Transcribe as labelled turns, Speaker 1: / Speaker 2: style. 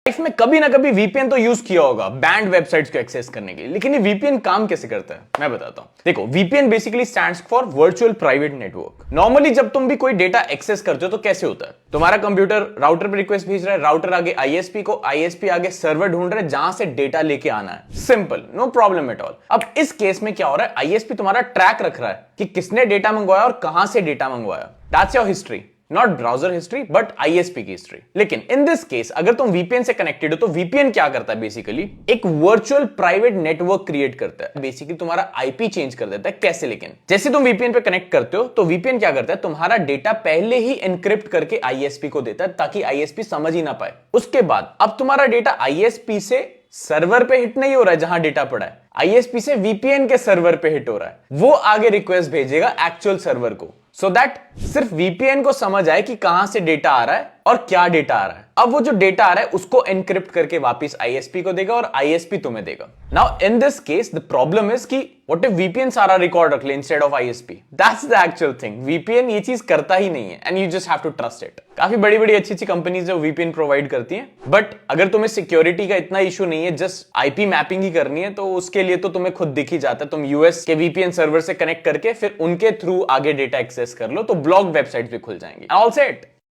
Speaker 1: Life में कभी ना कभी वीपीएन तो यूज किया होगा बैंड वेबसाइट्स को एक्सेस करने के लिए, लेकिन ये वीपीएन काम कैसे करता है मैं बताता हूं। देखो, VPN basically stands for virtual private network. Normally जब तुम भी कोई डेटा एक्सेस करते हो तो कैसे होता है, तुम्हारा कंप्यूटर राउटर पे रिक्वेस्ट भेज रहा है, राउटर आगे आईएसपी को, आईएसपी आगे सर्वर ढूंढ रहा है जहां से डेटा लेके आना है। Simple, no problem at all. अब इस केस में क्या हो रहा है, आईएसपी तुम्हारा ट्रैक रख रहा है कि किसने डेटा मंगवाया और कहां से डेटा मंगवाया। That's your history, not browser history but ISP की हिस्ट्री। लेकिन इन दिस केस अगर तुम वीपीएन से कनेक्टेड हो तो वीपीएन क्या करता है, बेसिकली एक वर्चुअल प्राइवेट नेटवर्क क्रिएट करता है। बेसिकली तुम्हारा आईपी चेंज कर देता है। कैसे? लेकिन जैसे तुम वीपीएन पे कनेक्ट करते हो तो वीपीएन क्या करता है, तुम्हारा डेटा पहले ही एनक्रिप्ट करके आईएसपी को देता है ताकि आईएसपी समझ ही ना पाए। उसके बाद अब तुम्हारा डेटा आईएसपी से सर्वर पे हिट नहीं हो रहा है जहां डेटा पड़ा है, आईएसपी से वीपीएन के सर्वर पे हिट हो रहा है। वो आगे रिक्वेस्ट भेजेगा एक्चुअल सर्वर को, सो दैट सिर्फ वीपीएन को समझ आए कि कहां से डेटा आ रहा है और क्या डेटा आ रहा है। अब वो जो डेटा आ रहा है उसको एनक्रिप्ट करके वापस आईएसपी को देगा और आईएसपी तुम्हें देगा। Now in this case the problem is कि व्हाट इफ वीपीएन सारा रिकॉर्ड रख ले instead of ISP. That's the actual thing. VPN ये चीज करता ही नहीं है and you just have to trust it. काफी बड़ी बड़ी अच्छी अच्छी कंपनीज जो वीपीएन प्रोवाइड करती हैं, बट अगर तुम्हें सिक्योरिटी का इतना इशू नहीं है, जस्ट आईपी मैपिंग ही करनी है, तो उसके लिए तो तुम्हें खुद दिख ही जाता है। तुम यूएस के वीपीएन सर्वर से कनेक्ट करके फिर उनके थ्रू आगे डेटा एक्सेस कर लो तो ब्लॉग वेबसाइट भी खुल जाएंगे। All set.